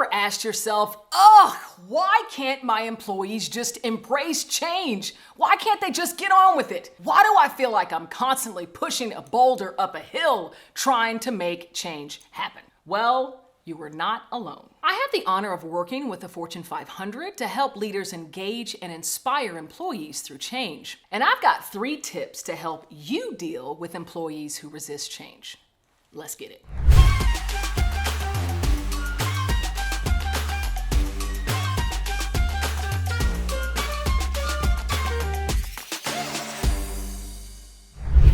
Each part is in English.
ever asked yourself, ugh, why can't my employees just embrace change? Why can't they just get on with it? Why do I feel like I'm constantly pushing a boulder up a hill trying to make change happen? Well, you were not alone. I have the honor of working with the Fortune 500 to help leaders engage and inspire employees through change. And I've got 3 tips to help you deal with employees who resist change. Let's get it.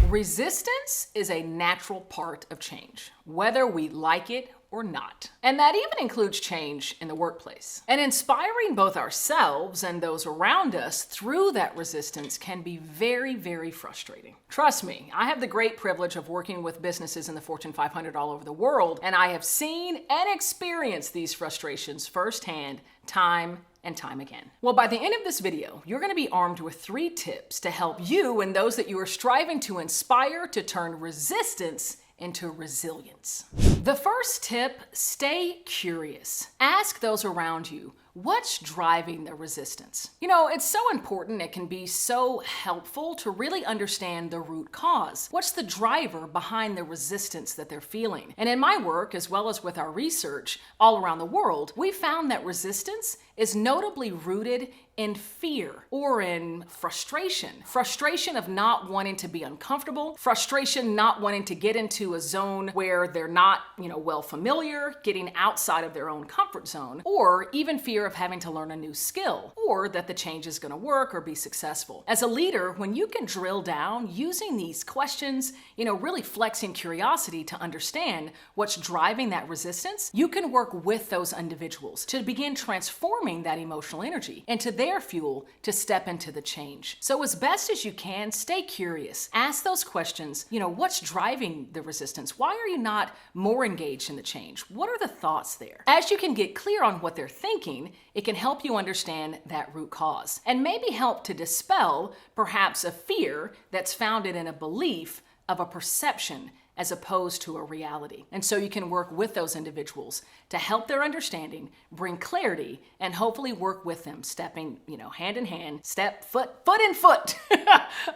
Resistance is a natural part of change, whether we like it or not. And that even includes change in the workplace. And inspiring both ourselves and those around us through that resistance can be very, very frustrating. Trust me, I have the great privilege of working with businesses in the Fortune 500 all over the world, and I have seen and experienced these frustrations firsthand, time and time again. Well, by the end of this video, you're going to be armed with 3 tips to help you and those that you are striving to inspire to turn resistance into resilience. The first tip, stay curious. Ask those around you, what's driving the resistance? You know, it's so important, it can be so helpful to really understand the root cause. What's the driver behind the resistance that they're feeling? And in my work, as well as with our research all around the world, we found that resistance is notably rooted in fear or in frustration. Frustration of not wanting to be uncomfortable, frustration not wanting to get into a zone where they're not, well familiar, getting outside of their own comfort zone, or even fear of having to learn a new skill, or that the change is going to work or be successful. As a leader, when you can drill down using these questions, really flexing curiosity to understand what's driving that resistance, you can work with those individuals to begin transforming that emotional energy into their fuel to step into the change. So as best as you can, stay curious. Ask those questions, what's driving the resistance? Why are you not more engaged in the change? What are the thoughts there? As you can get clear on what they're thinking, it can help you understand that root cause and maybe help to dispel perhaps a fear that's founded in a belief of a perception as opposed to a reality. And so you can work with those individuals to help their understanding, bring clarity, and hopefully work with them, stepping, hand in hand, foot in foot,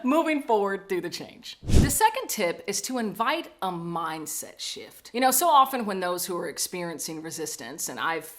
moving forward through the change. The second tip is to invite a mindset shift. So often when those who are experiencing resistance, and I've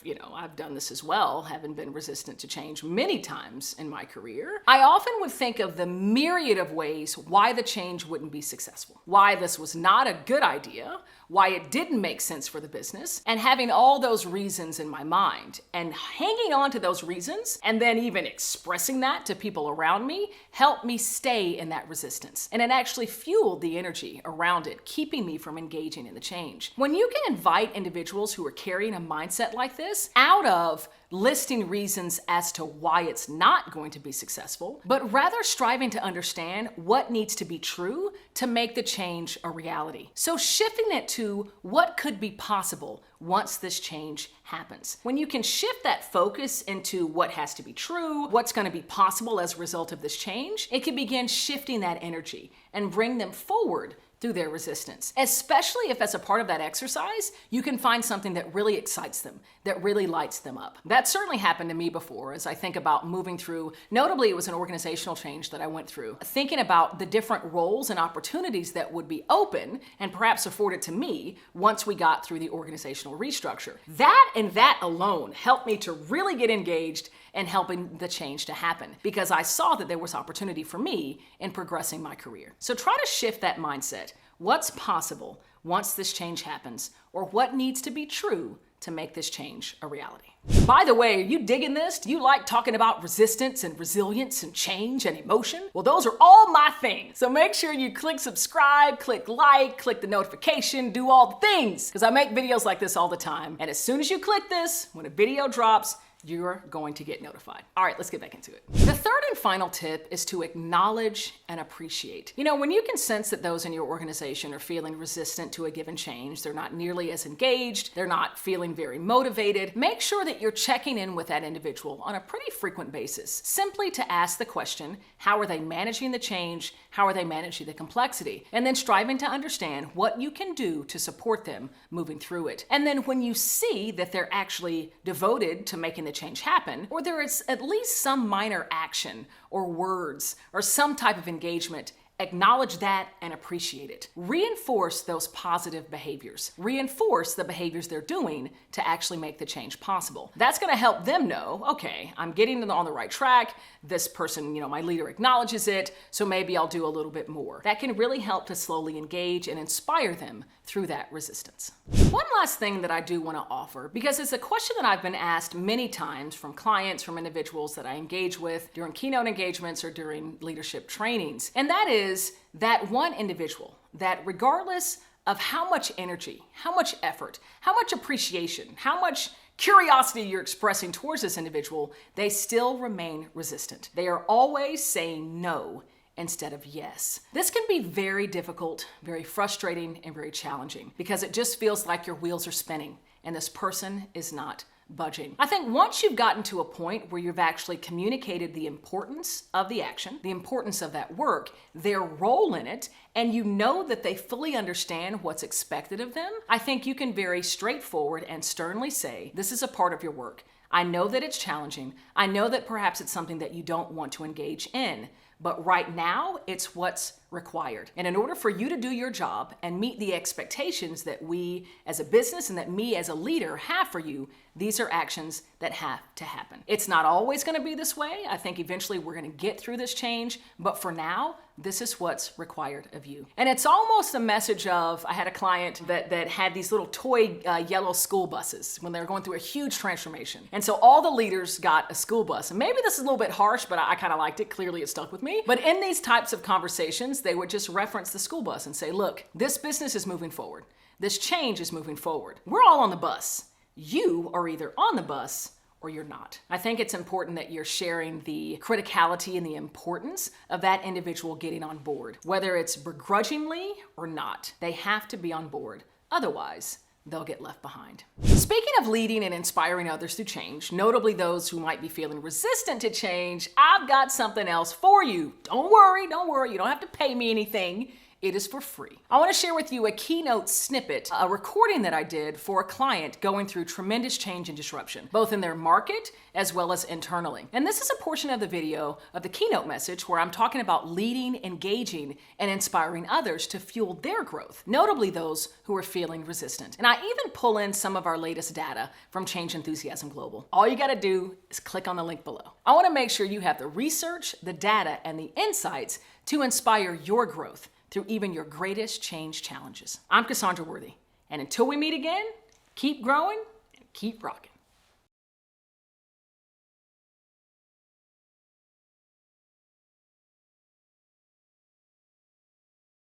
done this as well, having been resistant to change many times in my career, I often would think of the myriad of ways why the change wouldn't be successful, why this was not a good idea, why it didn't make sense for the business, and having all those reasons in my mind and hanging on to those reasons and then even expressing that to people around me helped me stay in that resistance. And it actually fueled the energy around it, keeping me from engaging in the change. When you can invite individuals who are carrying a mindset like this out of listing reasons as to why it's not going to be successful, but rather striving to understand what needs to be true to make the change a reality. So shifting it to what could be possible once this change happens. When you can shift that focus into what has to be true, what's going to be possible as a result of this change, it can begin shifting that energy and bring them forward through their resistance, especially if as a part of that exercise, you can find something that really excites them, that really lights them up. That certainly happened to me before as I think about moving through, notably it was an organizational change that I went through, thinking about the different roles and opportunities that would be open and perhaps afforded to me once we got through the organizational restructure. That and that alone helped me to really get engaged and helping the change to happen because I saw that there was opportunity for me in progressing my career. So try to shift that mindset. What's possible once this change happens, or what needs to be true to make this change a reality? By the way, are you digging this? Do you like talking about resistance and resilience and change and emotion? Well, those are all my things. So make sure you click subscribe, click like, click the notification, do all the things, because I make videos like this all the time. And as soon as you click this, when a video drops, you're going to get notified. All right, let's get back into it. The third and final tip is to acknowledge and appreciate. When you can sense that those in your organization are feeling resistant to a given change, they're not nearly as engaged, they're not feeling very motivated, make sure that you're checking in with that individual on a pretty frequent basis, simply to ask the question, how are they managing the change? How are they managing the complexity? And then striving to understand what you can do to support them moving through it. And then when you see that they're actually devoted to making the change happen, or there is at least some minor action or words or some type of engagement, acknowledge that and appreciate it. Reinforce those positive behaviors. Reinforce the behaviors they're doing to actually make the change possible. That's going to help them know, okay, I'm getting on the right track. This person, my leader acknowledges it, so maybe I'll do a little bit more. That can really help to slowly engage and inspire them through that resistance. One last thing that I do want to offer, because it's a question that I've been asked many times from clients, from individuals that I engage with during keynote engagements or during leadership trainings, and that is that one individual that regardless of how much energy, how much effort, how much appreciation, how much curiosity you're expressing towards this individual, they still remain resistant. They are always saying no instead of yes. This can be very difficult, very frustrating, and very challenging because it just feels like your wheels are spinning and this person is not budging. I think once you've gotten to a point where you've actually communicated the importance of the action, the importance of that work, their role in it, and you know that they fully understand what's expected of them, I think you can very straightforward and sternly say, this is a part of your work. I know that it's challenging. I know that perhaps it's something that you don't want to engage in, but right now it's what's required. And in order for you to do your job and meet the expectations that we as a business and that me as a leader have for you, these are actions that have to happen. It's not always going to be this way. I think eventually we're going to get through this change, but for now, this is what's required of you. And it's almost a message of, I had a client that had these little toy yellow school buses when they were going through a huge transformation. And so all the leaders got a school bus. And maybe this is a little bit harsh, but I kind of liked it. Clearly it stuck with me. But in these types of conversations, they would just reference the school bus and say, look, this business is moving forward. This change is moving forward. We're all on the bus. You are either on the bus or you're not. I think it's important that you're sharing the criticality and the importance of that individual getting on board, whether it's begrudgingly or not. They have to be on board. Otherwise, they'll get left behind. Speaking of leading and inspiring others through change, notably those who might be feeling resistant to change, I've got something else for you. Don't worry. You don't have to pay me anything. It is for free. I want to share with you a keynote snippet, a recording that I did for a client going through tremendous change and disruption, both in their market as well as internally. And this is a portion of the video of the keynote message where I'm talking about leading, engaging, and inspiring others to fuel their growth, notably those who are feeling resistant. And I even pull in some of our latest data from Change Enthusiasm Global. All you got to do is click on the link below. I want to make sure you have the research, the data, and the insights to inspire your growth through even your greatest change challenges. I'm Cassandra Worthy, and until we meet again, keep growing and keep rocking.